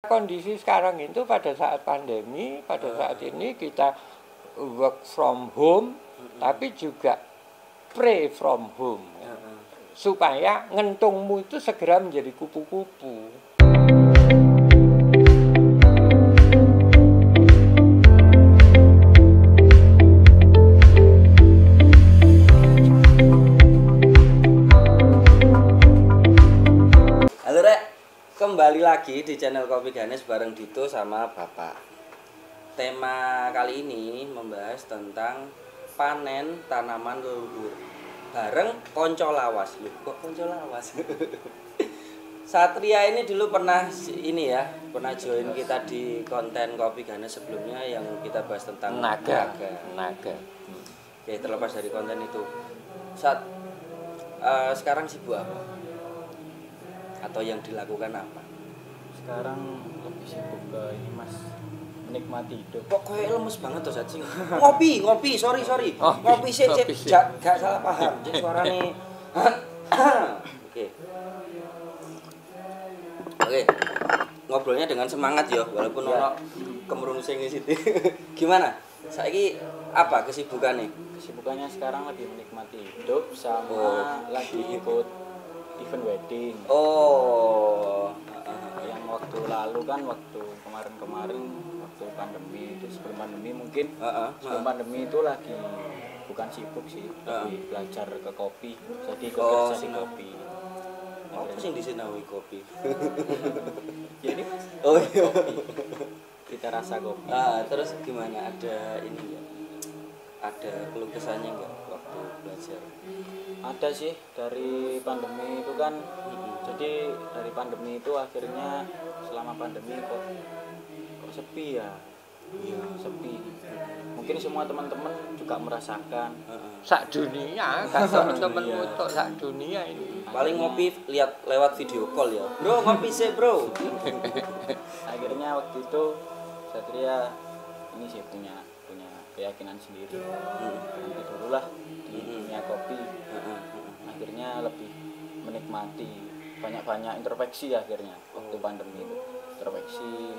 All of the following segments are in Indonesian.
Kondisi sekarang itu pada saat pandemi, pada saat ini kita work from home, tapi juga pray from home, supaya ngentungmu itu segera menjadi kupu-kupu. Halo Rek, kembali lagi di channel Kopi Ganes bareng Dito sama Bapak. Tema kali ini membahas tentang panen tanaman leluhur bareng konco lawas. Loh, kok konco lawas? Satria ini dulu pernah pernah join kita di konten Kopi Ganes sebelumnya yang kita bahas tentang Naga. Oke, terlepas dari konten itu, sekarang sibuk apa? Atau yang dilakukan apa? Sekarang lebih sibuk ke ini Mas, menikmati hidup. Kok kayak lemes banget tuh Sacing. Ngopi, sorry. Oh, Ngopi sih, ngopi. gak salah paham. Cek suarane. Oke. Ngobrolnya dengan semangat ya, walaupun ono kemrung sing situ. Gimana? Saiki apa kesibukannya? Kesibukannya sekarang lagi menikmati hidup sama lagi ikut event wedding. Oh. Yang waktu lalu kan waktu kemarin waktu pandemi itu, sebelum pandemi mungkin sebelum pandemi itu lagi bukan sibuk sih, lebih belajar ke kopi, jadi ikut kerja di kopi. Apa sih disinawi kopi? Jadi Oh iya. kopi, kita rasa kopi. Terus gimana, ada ini ya? Ada keluh kesahnya nggak waktu belajar? Ada sih, dari pandemi itu kan, jadi dari pandemi itu akhirnya selama pandemi kok sepi ya. Iya, sepi. Mungkin semua teman-teman juga merasakan. Sak dunia, gak temen-temenmu tok, sak dunia ini. Paling ngopi lihat lewat video call ya. Bro, ngopi sih, Bro. Akhirnya waktu itu Satria ini sih punya keyakinan sendiri. Nanti dulu lah di dunia kopi. Akhirnya lebih menikmati, banyak introspeksi akhirnya waktu pandemi itu. Introspeksi,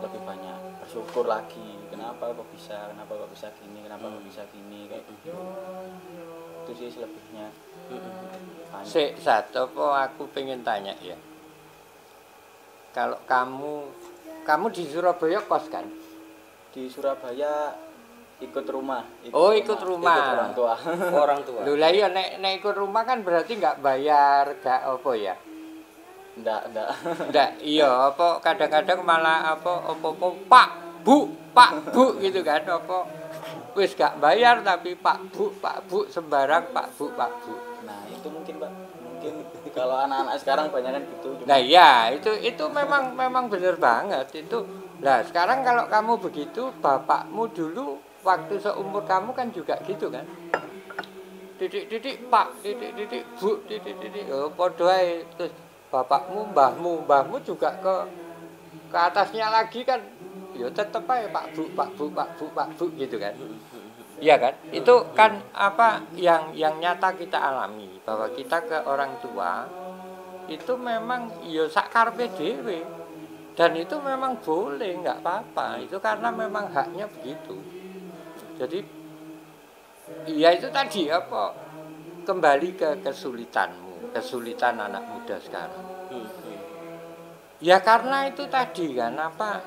lebih banyak bersyukur lagi. Kenapa kok bisa gini, kenapa kok bisa gini, kayak gitu. Itu sih selebihnya. Sik, satu apa aku pengen tanya ya. Kalau kamu di Surabaya kos kan? Di Surabaya ikut rumah. Ikut rumah. Ikut orang tua. Orang tua. Lho lah iya nek ikut rumah kan berarti nggak bayar, nggak apa ya? Nggak, iya apa kadang-kadang malah apa Pak Bu gitu kan, apa wis gak bayar tapi Pak Bu sembarang Pak Bu. Nah, itu mungkin Pak. Mungkin kalau anak-anak sekarang banyak kan gitu. Nah iya, itu memang bener banget itu. Nah, sekarang kalau kamu begitu, bapakmu dulu waktu seumur kamu kan juga gitu kan? Titik Pak, titik Bu, titik. Oh, padha ae. Terus bapakmu, mbahmu juga ke atasnya lagi kan. Ya tetep ae Pak Bu gitu kan. Iya kan? Itu kan apa yang nyata kita alami, bahwa kita ke orang tua itu memang ya sak karepe dhewe. Dan itu memang boleh, nggak apa-apa. Itu karena memang haknya begitu. Jadi ya itu tadi apa, kembali ke kesulitanmu, kesulitan anak muda sekarang. Ya karena itu tadi kan apa,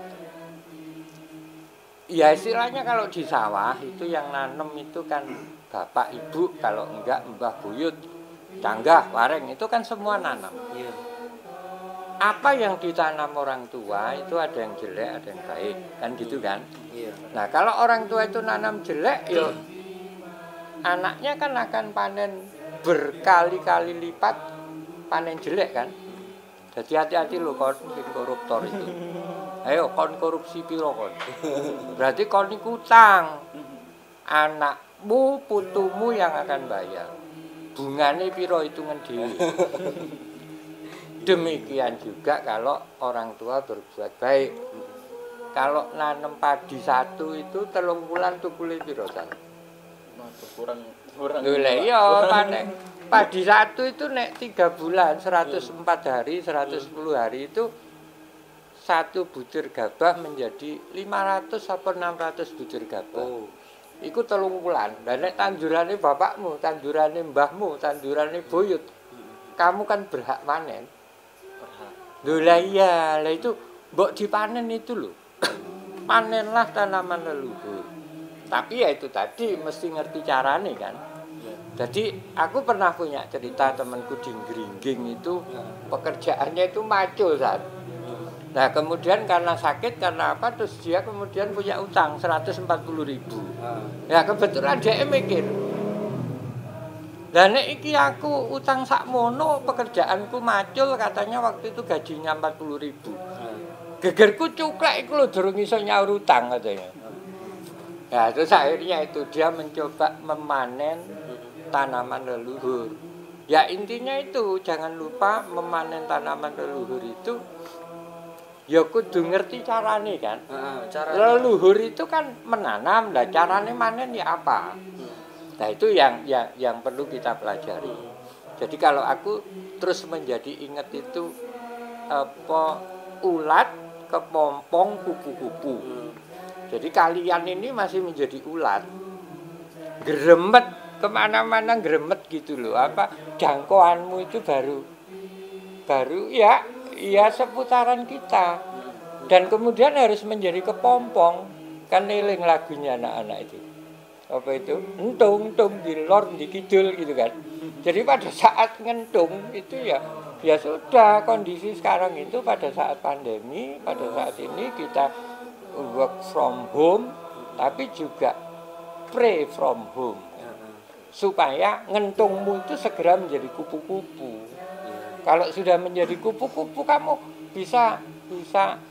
ya istilahnya kalau di sawah itu yang nanem itu kan bapak ibu, kalau enggak mbah buyut, canggah, wareng, itu kan semua nanam. Iya. Apa yang ditanam orang tua itu ada yang jelek, ada yang baik, kan gitu kan? Iya. Nah kalau orang tua itu nanam jelek, ya anaknya kan akan panen berkali-kali lipat panen jelek kan? Jadi hati-hati loh kon koruptor itu. Ayo kon korupsi piro kon? Berarti kon iku utang. Anakmu, putumu yang akan bayar. Bungane piro hitungan dhewe. Demikian juga kalau orang tua berbuat baik. Kalau nanam padi satu itu 3 bulan tukule piro kan? kurang. Lha iya panen padi satu itu nek 3 bulan 104 hari 110 hari itu satu butir gabah menjadi 500 atau 600 butir gabah. Oh. Iku 3 wulan. Lah nek tandurane bapakmu, tandurane mbahmu, tandurane buyut, kamu kan berhak panen. Berhak. Lho lah iya, lah itu mbok dipanen itu loh. Panenlah tanaman leluhur. Tapi ya itu tadi mesti ngerti carane kan. Jadi aku pernah punya cerita temanku di Gringging itu pekerjaannya itu macul saat. Nah kemudian karena sakit karena apa terus dia kemudian punya utang 140.000. Ya kebetulan dia mikir. Lah nek iki aku utang sakmono pekerjaanku macul katanya waktu itu gajinya 40.000. Gegerku cuklek iku lho durung iso nyaur utang katanya. Ya terus akhirnya itu dia mencoba memanen tanaman leluhur. Ya intinya itu jangan lupa memanen tanaman leluhur itu ya kudu ngerti carane kan. Leluhur itu kan menanam, lah carane manen ya apa? Nah itu yang perlu kita pelajari. Jadi kalau aku terus menjadi ingat itu apa ulat, kepompong, kupu-kupu. Jadi kalian ini masih menjadi ulat, geremet kemana-mana geremet gitu loh. Apa jangkauanmu itu baru ya seputaran kita. Dan kemudian harus menjadi kepompong. Kan eling lagunya anak-anak itu. Apa itu? Entung di lor di kidul gitu kan. Jadi pada saat ngentung itu ya sudah kondisi sekarang itu pada saat pandemi, pada saat ini kita work from home tapi juga pray from home. Supaya ngentungmu itu segera menjadi kupu-kupu. Kalau sudah menjadi kupu-kupu kamu bisa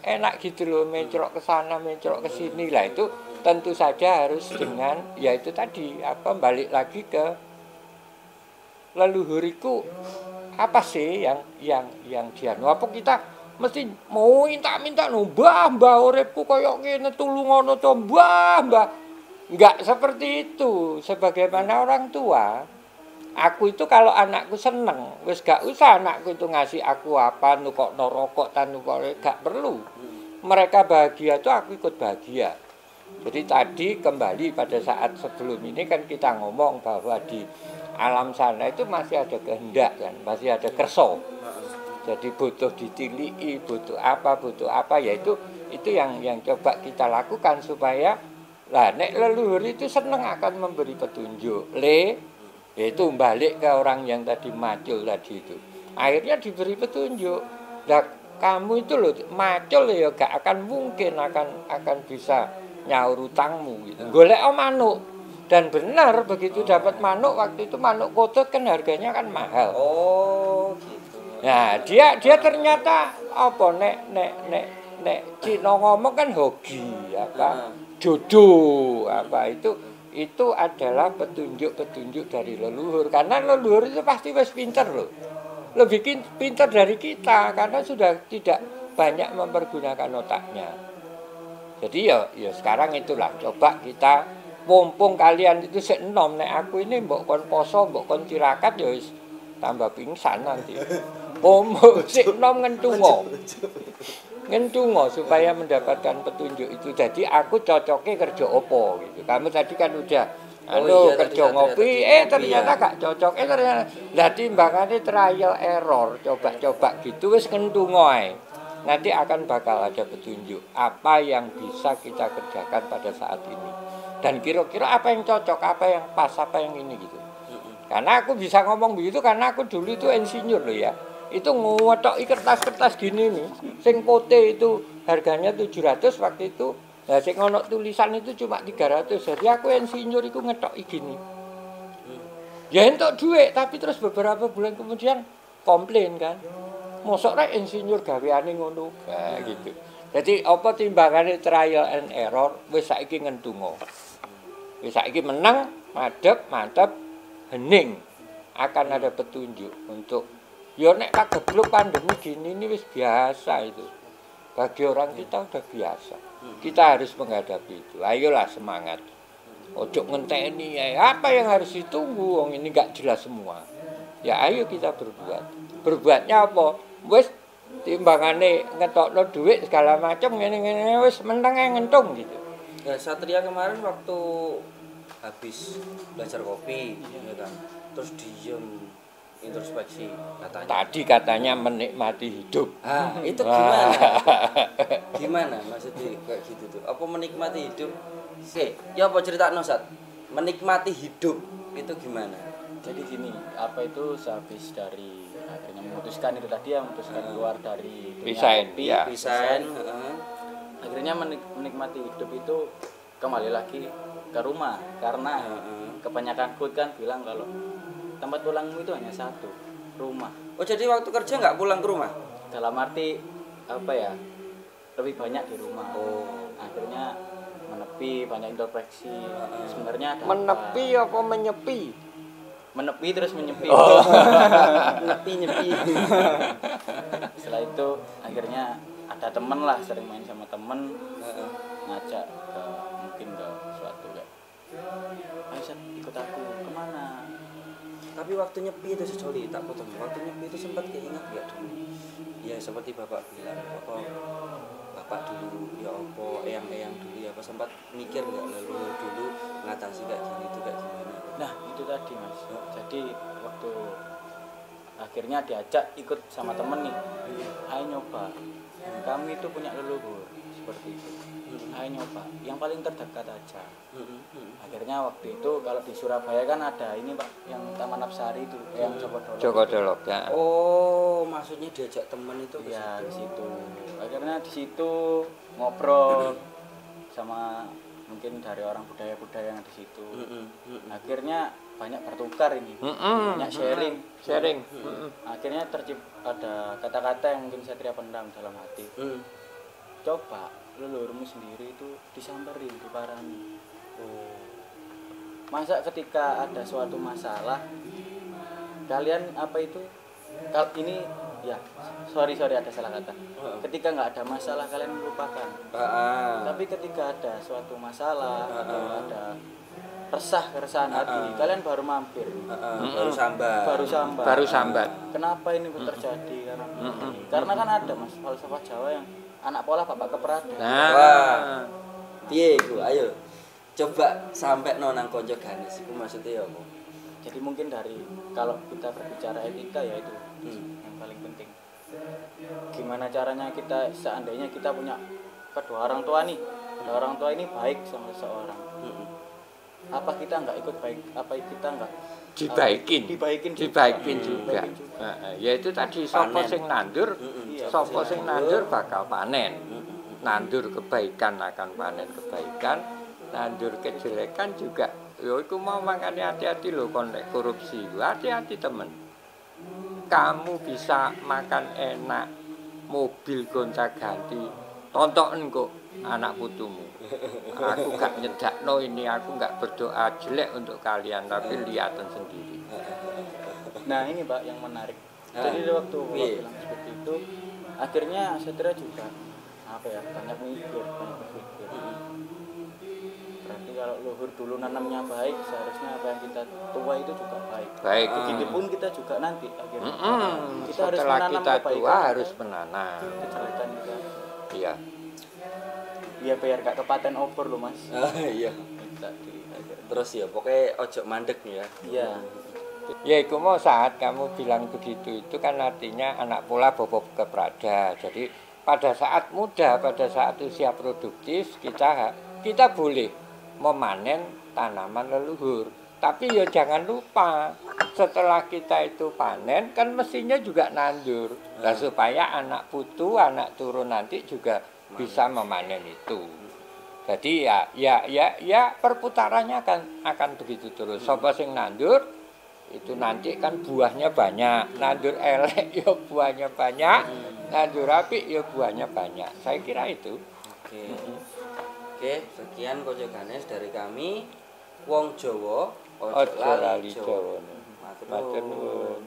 enak gitu loh, mencrok ke sana, mencrok ke sini lah. Itu tentu saja harus dengan ya itu tadi apa balik lagi ke leluhuriku apa sih yang dia apa kita mesti mau minta mbah uripku koyo ngene tulungono to mbah. Enggak seperti itu. Sebagaimana orang tua, aku itu kalau anakku seneng, wis gak usah anakku itu ngasih aku apa, nukokno rokok, gak perlu. Mereka bahagia itu aku ikut bahagia. Jadi tadi kembali pada saat sebelum ini kan kita ngomong bahwa di alam sana itu masih ada kehendak kan, masih ada kerso. Jadi butuh ditilii, butuh apa, yaitu itu yang coba kita lakukan supaya lah nek leluhur itu seneng akan memberi petunjuk. Yaitu balik ke orang yang tadi macul tadi itu. Akhirnya diberi petunjuk. Nah, kamu itu loh macul ya gak akan mungkin akan bisa nyaur utangmu gitu. Golek manuk. Dan benar begitu dapat manuk waktu itu manuk kotut kan harganya kan mahal. Oh, gitu. Nah, dia ternyata apa nek Cina ngomong kan hoki apa jodoh apa itu adalah petunjuk dari leluhur karena leluhur itu pasti wis pinter loh. Lebih pinter dari kita karena sudah tidak banyak mempergunakan otaknya. Jadi ya sekarang itulah coba kita mumpung kalian itu sik enom nek aku ini mbok kon poso mbok kon tirakat ya wis tambah pingsan nanti. Sik enom ngentungo supaya mendapatkan petunjuk itu. Jadi aku cocoknya kerja opo gitu. Kamu tadi kan udah kerja ngopi, ternyata gak cocok. Ternyata lah timbangannya trial error, coba-coba gitu wis ngentungo ae. Nanti akan bakal ada petunjuk apa yang bisa kita kerjakan pada saat ini. Dan kira-kira apa yang cocok, apa yang pas, apa yang ini gitu. Karena aku bisa ngomong begitu karena aku dulu itu insinyur loh ya. Itu ngotoki kertas-kertas gini nih. Sing pote itu harganya 700 waktu itu. Nah sing ono tulisan itu cuma 300. Jadi aku insinyur itu ngetoki gini. Ya entuk duit tapi terus beberapa bulan kemudian komplain kan. Mosok rek insinyur gaweane ngono. Nah gitu. Jadi apa timbangane trial and error wis saiki ngentungo. Wis saiki menang, madhep, mantep, hening. Akan ada petunjuk untuk ya nek kageblok pandemi gini ini wis biasa itu. Bagi orang kita udah biasa. Kita harus menghadapi itu. Ayolah semangat. Ojo ngenteni ya. Apa yang harus ditunggu? Wong ini enggak jelas semua. Ya ayo kita berbuat. Berbuatnya apa? Wis timbangane ngetokno duit segala macam ngene-ngene wis meneng ae ngentung gitu. Ya Satria kemarin waktu habis belajar kopi ya kan. Terus diem introspeksi katanya. Tadi katanya menikmati hidup. Itu gimana? Gimana maksudnya kayak gitu tuh? Apa menikmati hidup? Ya apa cerita Sat? Menikmati hidup itu gimana? Jadi gini, apa itu sehabis dari akhirnya memutuskan itu tadi yang memutuskan keluar dari Resign, ya. Resign, akhirnya menikmati hidup itu kembali lagi ke rumah karena kebanyakan quote kan bilang kalau tempat pulangmu itu hanya satu, rumah. Oh jadi waktu kerja nggak pulang ke rumah? Dalam arti apa ya, lebih banyak di rumah. Akhirnya menepi, banyak introspeksi. Sebenarnya ada Menepi apa menyepi? Menepi terus menyepi. Nyepi. Setelah itu akhirnya ada temen lah, sering main sama temen, ngajak ke mungkin ke suatu kayak, ayo Sat, ikut aku kemana? Tapi waktu nyepi itu sejoli tak potong. Waktu nyepi itu sempat keinget nggak dulu? Ya seperti bapak bilang, bapak dulu ya apa, eyang dulu ya apa sempat mikir nggak lalu dulu ngatasi kayak gini itu kayak gimana? Nah itu tadi mas. Jadi waktu akhirnya diajak ikut sama temen nih, ayo nyoba. Kami itu punya leluhur seperti itu. Ayo nyoba, yang paling terdekat aja. Akhirnya waktu itu kalau di Surabaya kan ada ini pak, yang Taman Apsari itu, yang Joko Dolok ya. Oh, maksudnya diajak teman itu ke ya situ. di situ. Akhirnya di situ ngobrol sama mungkin dari orang budaya-budaya yang di situ. Akhirnya banyak bertukar ini, banyak sharing. Akhirnya ada kata-kata yang mungkin Satria pendam dalam hati. Coba leluhurmu sendiri itu disamperin, diparani. Masa ketika ada suatu masalah kalian apa itu ini ya sorry ada salah kata. Ketika nggak ada masalah kalian melupakan. Tapi ketika ada suatu masalah atau ada keresahan hati, kalian baru mampir. Baru sambat. Kenapa ini terjadi? Karena kan ada mas falsafah Jawa yang anak pola bapak keperada. Wah. Piye iku? Ayo. Coba sampai nang konco ganes iku maksudnya apa? Jadi mungkin dari kalau kita berbicara etika ya itu yang paling penting. Gimana caranya kita seandainya kita punya kedua orang tua nih, kedua orang tua ini baik sama seseorang. Apa kita nggak ikut baik? Apa kita nggak dibaikin juga. Ya itu tadi sapa sing nandur, sapa sing nandur bakal panen. Nandur kebaikan akan panen kebaikan, nandur kejelekan juga. Yo iku mau makanya hati-hati lho kon nek korupsi. Hati-hati temen. Kamu bisa makan enak, mobil gonta-ganti, tonton kok anak putumu. Aku gak nyedakno ini, aku gak berdoa jelek untuk kalian, tapi lihatan sendiri. Nah ini Pak yang menarik. Jadi waktu bilang seperti itu, akhirnya Satria juga apa ya banyak berpikir. Berarti kalau luhur dulu nanamnya baik, seharusnya apa yang kita tua itu juga baik. Begitupun kita juga nanti akhirnya. Kita setelah harus kita tua harus menanam. Kejelekan kita. Iya. Iya biar gak kepaten over loh mas. Iya. Terus ya pokoknya ojo mandek ya. Iya. Ya itu mau saat kamu bilang begitu itu kan artinya anak pola bobok keprada. Jadi pada saat muda, pada saat usia produktif kita boleh memanen tanaman leluhur. Tapi ya jangan lupa setelah kita itu panen kan mestinya juga nandur. Nah, supaya anak putu, anak turun nanti juga bisa memanen itu. Jadi ya perputarannya akan begitu terus. Sapa sing nandur itu nanti kan buahnya banyak. Nandur elek ya buahnya banyak. Nandur apik ya buahnya banyak. Saya kira itu. Oke, sekian Konco Ganes dari kami. Wong Jawa ojo lali Jawa. Matur nuwun.